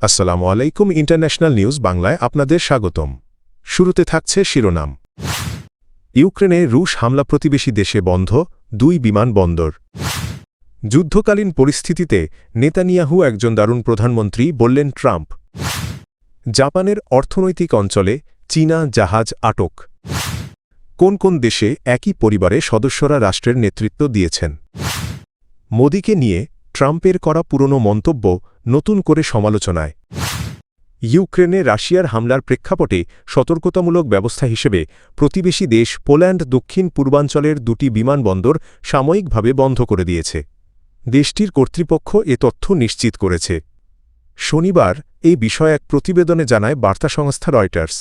আসসালামু আলাইকুম international news বাংলায় আপনাদের স্বাগতম। শুরুতে থাকছে শিরোনাম। ইউক্রেনে রুশ হামলা, প্রতিবেশী দেশে বন্ধ 2 বিমানবন্দর। যুদ্ধকালীন পরিস্থিতিতে নেতানিয়াহু একজন দারুণ প্রধানমন্ত্রী, বললেন ট্রাম্প। জাপানের অর্থনৈতিক অঞ্চলে চীনা জাহাজ আটক। কোন কোন দেশে একই পরিবারে সদস্যরা রাষ্ট্রের নেতৃত্ব দিয়েছেন? মোদিকে নিয়ে ট্রাম্পের করা পুরনো মন্তব্য নতুন করে সমালোচনায়। ইউক্রেনে রাশিয়ার হামলার প্রেক্ষাপটে সতর্কতামূলক ব্যবস্থা হিসেবে প্রতিবেশী দেশ পোল্যান্ড দক্ষিণ পূর্বাঞ্চলের 2টি বিমানবন্দর সাময়িকভাবে বন্ধ করে দিয়েছে। দেশটির কর্তৃপক্ষ এ তথ্য নিশ্চিত করেছে। শনিবার এই বিষয়ে এক প্রতিবেদনে জানায় বার্তা সংস্থা রয়টার্স।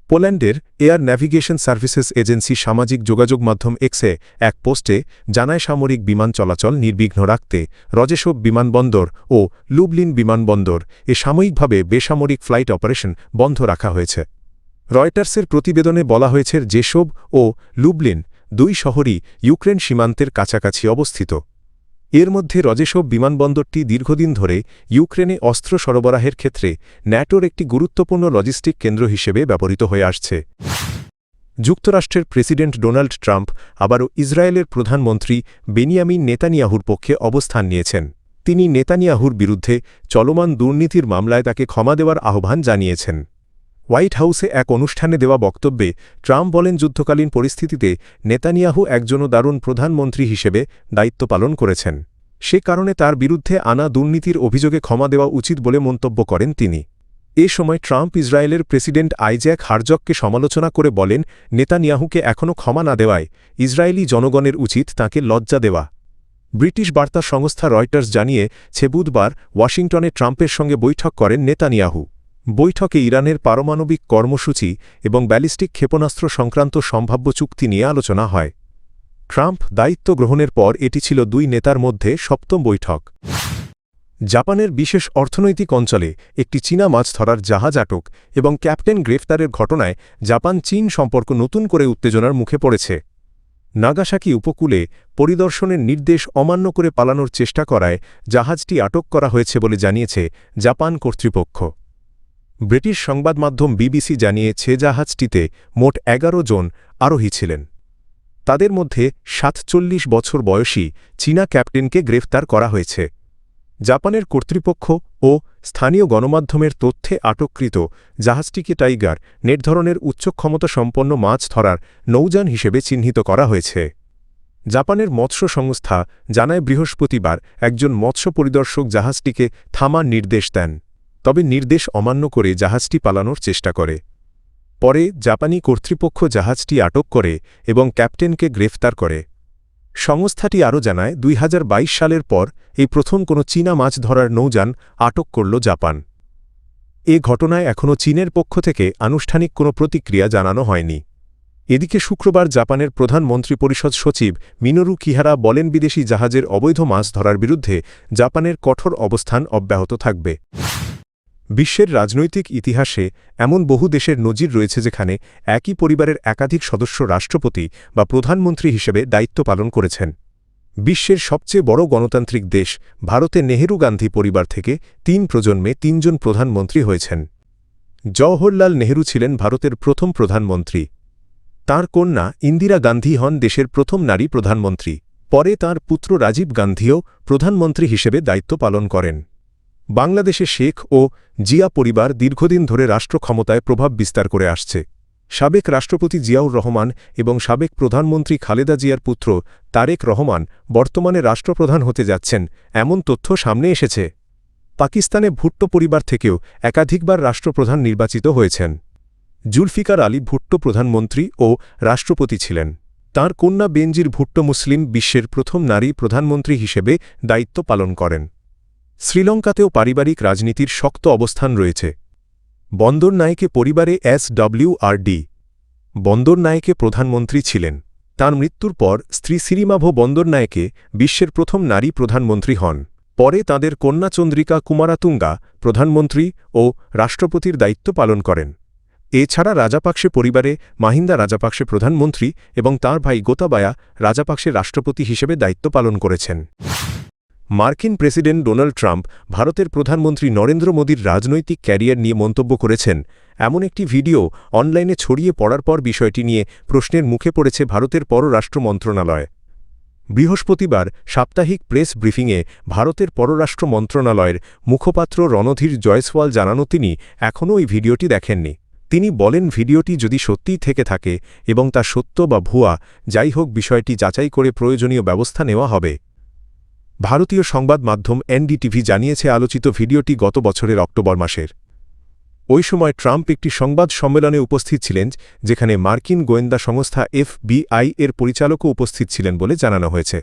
পোল্যান্ডের এয়ার ন্যাভিগেশন সার্ভিসেস এজেন্সি সামাজিক যোগাযোগ মাধ্যম এক্সে এক পোস্টে জানায়, সামরিক বিমান চলাচল নির্বিঘ্ন রাখতে রজেশোভ বিমানবন্দর ও লুবলিন বিমানবন্দর সাময়িকভাবে বেসামরিক ফ্লাইট অপারেশন বন্ধ রাখা হয়েছে। রয়টার্সের প্রতিবেদনে বলা হয়েছে, জেশোভ ও লুবলিন 2 শহরই ইউক্রেন সীমান্তের কাছাকাছি অবস্থিত। এর মধ্যে রজেশোভ বিমানবন্দরটি দীর্ঘদিন ধরে ইউক্রেনে অস্ত্র সরবরাহের ক্ষেত্রে ন্যাটোর একটি গুরুত্বপূর্ণ লজিস্টিক কেন্দ্র হিসেবে ব্যবহৃত হয়ে আসছে। যুক্তরাষ্ট্রের প্রেসিডেন্ট ডোনাল্ড ট্রাম্প আবারও ইসরায়েলের প্রধানমন্ত্রী বেনিয়ামিন নেতানিয়াহুর পক্ষে অবস্থান নিয়েছেন। তিনি নেতানিয়াহুর বিরুদ্ধে চলমান দুর্নীতির মামলায় তাকে ক্ষমা দেওয়ার আহ্বান জানিয়েছেন। হোয়াইট হাউসে এক অনুষ্ঠানে দেওয়া বক্তব্যে ট্রাম্প বলেন, যুদ্ধকালীন পরিস্থিতিতে নেতানিয়াহু একজনও দারুণ প্রধানমন্ত্রী হিসেবে দায়িত্ব পালন করেছেন। সে কারণে তার বিরুদ্ধে আনা দুর্নীতির অভিযোগে ক্ষমা দেওয়া উচিত বলে মন্তব্য করেন তিনি। এ সময় ট্রাম্প ইসরায়েলের প্রেসিডেন্ট আইজ্যাক হারজগকে সমালোচনা করে বলেন, নেতানিয়াহুকে এখনও ক্ষমা না দেওয়ায় ইসরায়েলি জনগণের উচিত তাঁকে লজ্জা দেওয়া। ব্রিটিশ বার্তা সংস্থা রয়টার্স জানিয়েছে, বুধবার ওয়াশিংটনে ট্রাম্পের সঙ্গে বৈঠক করেন নেতানিয়াহু। বৈঠকে ইরানের পারমাণবিক কর্মসূচি এবং ব্যালিস্টিক ক্ষেপণাস্ত্র সংক্রান্ত সম্ভাব্য চুক্তি নিয়ে আলোচনা হয়। ট্রাম্প দায়িত্ব গ্রহণের পর এটি ছিল 2 নেতার মধ্যে 7ম বৈঠক। জাপানের বিশেষ অর্থনৈতিক অঞ্চলে একটি চীনা মাছ ধরার জাহাজ আটক এবং ক্যাপ্টেন গ্রেফতারের ঘটনায় জাপান চীন সম্পর্ক নতুন করে উত্তেজনার মুখে পড়েছে। নাগাসাকি উপকূলে পরিদর্শনের নির্দেশ অমান্য করে পালানোর চেষ্টা করায় জাহাজটি আটক করা হয়েছে বলে জানিয়েছে জাপান কর্তৃপক্ষ। ব্রিটিশ সংবাদ মাধ্যম বিবিসি জানিয়েছে, জাহাজটিতে মোট 11 জন আরোহী ছিলেন। তাদের মধ্যে 47 বছর বয়সী চীনা ক্যাপ্টেনকে গ্রেফতার করা হয়েছে। জাপানের কর্তৃপক্ষ ও স্থানীয় গণমাধ্যমের তথ্যে আটককৃত জাহাজটিকে টাইগার নেট ধরনের উচ্চ ক্ষমতাসম্পন্ন মাছ ধরার নৌযান হিসেবে চিহ্নিত করা হয়েছে। জাপানের মৎস্য সংস্থা জানায়, বৃহস্পতিবার একজন মৎস্য পরিদর্শক জাহাজটিকে থামার নির্দেশ দেন, তবে নির্দেশ অমান্য করে জাহাজটি পালানোর চেষ্টা করে। পরে জাপানি কর্তৃপক্ষ জাহাজটি আটক করে এবং ক্যাপ্টেনকে গ্রেফতার করে। সংস্থাটি আরও জানায়, 2022 সালের পর এই প্রথম কোনো চীনা মাছ ধরার নৌযান আটক করল জাপান। এ ঘটনায় এখনও চীনের পক্ষ থেকে আনুষ্ঠানিক কোনো প্রতিক্রিয়া জানানো হয়নি। এদিকে শুক্রবার জাপানের প্রধান মন্ত্রিপরিষদ সচিব মিনোরু কিহারা বলেন, বিদেশি জাহাজের অবৈধ মাছ ধরার বিরুদ্ধে জাপানের কঠোর অবস্থান অব্যাহত থাকবে। বিশ্বের রাজনৈতিক ইতিহাসে এমন বহু দেশের নজির রয়েছে যেখানে একই পরিবারের একাধিক সদস্য রাষ্ট্রপতি বা প্রধানমন্ত্রী হিসেবে দায়িত্ব পালন করেছেন। বিশ্বের সবচেয়ে বড় গণতান্ত্রিক দেশ ভারতে নেহেরু গান্ধী পরিবার থেকে 3 প্রজন্মে 3 জন প্রধানমন্ত্রী হয়েছেন। জওহরলাল নেহেরু ছিলেন ভারতের প্রথম প্রধানমন্ত্রী। তাঁর কন্যা ইন্দিরা গান্ধী হন দেশের প্রথম নারী প্রধানমন্ত্রী। পরে তাঁর পুত্র রাজীব গান্ধীও প্রধানমন্ত্রী হিসেবে দায়িত্ব পালন করেন। বাংলাদেশে শেখ ও জিয়া পরিবার দীর্ঘদিন ধরে রাষ্ট্র ক্ষমতায় প্রভাব বিস্তার করে আসছে। সাবেক রাষ্ট্রপতি জিয়াউর রহমান এবং সাবেক প্রধানমন্ত্রী খালেদা জিয়ার পুত্র তারেক রহমান বর্তমানে রাষ্ট্রপ্রধান হতে যাচ্ছেন, এমন তথ্য সামনে এসেছে। পাকিস্তানে ভুট্টো পরিবার থেকেও একাধিকবার রাষ্ট্রপ্রধান নির্বাচিত হয়েছেন। জুলফিকার আলী ভুট্টো প্রধানমন্ত্রী ও রাষ্ট্রপতি ছিলেন। তাঁর কন্যা বেনজির ভুট্টো মুসলিম বিশ্বের প্রথম নারী প্রধানমন্ত্রী হিসেবে দায়িত্ব পালন করেন। শ্রীলঙ্কাতেও পারিবারিক রাজনীতির শক্ত অবস্থান রয়েছে। বন্দরনায়েকে পরিবারে SWRD বন্দরনায়েকে প্রধানমন্ত্রী ছিলেন। তাঁর মৃত্যুর পর স্ত্রী সিরিমাভো বন্দরনায়েকে বিশ্বের প্রথম নারী প্রধানমন্ত্রী হন। পরে তাঁদের কন্যা চন্দ্রিকা কুমারাতুঙ্গা প্রধানমন্ত্রী ও রাষ্ট্রপতির দায়িত্ব পালন করেন। এছাড়া রাজাপাকসে পরিবারে মাহিন্দা রাজাপাকসে প্রধানমন্ত্রী এবং তাঁর ভাই গোতাবায়া রাজাপাকসে রাষ্ট্রপতি হিসেবে দায়িত্ব পালন করেছেন। মার্কিন প্রেসিডেন্ট ডোনাল্ড ট্রাম্প ভারতের প্রধানমন্ত্রী নরেন্দ্র মোদীর রাজনৈতিক ক্যারিয়ার নিয়ে মন্তব্য করেছেন এমন একটি ভিডিও অনলাইনে ছড়িয়ে পড়ার পর বিষয়টি নিয়ে প্রশ্নের মুখে পড়েছে ভারতের পররাষ্ট্র মন্ত্রণালয়। বৃহস্পতিবার সাপ্তাহিক প্রেস ব্রিফিংয়ে ভারতের পররাষ্ট্র মন্ত্রণালয়ের মুখপাত্র রণধীর জয়সওয়াল জানানো তিনি এখনও ওই ভিডিওটি দেখেননি। তিনি বলেন ভিডিওটি যদি সত্যিই থেকে থাকে এবং তা সত্য বা ভুয়া যাই হোক বিষয়টি যাচাই করে প্রয়োজনীয় ব্যবস্থা নেওয়া হবে। ভারতীয় সংবাদ মাধ্যম এনডিটিভি জানিয়েছে আলোচিত ভিডিওটি গত বছরের অক্টোবর মাসের। ওই সময় ট্রাম্প একটি সংবাদ সম্মেলনে উপস্থিত ছিলেন যেখানে মার্কিন গোয়েন্দা সংস্থা এফবিআই এর পরিচালকও উপস্থিত ছিলেন বলে জানানো হয়েছে।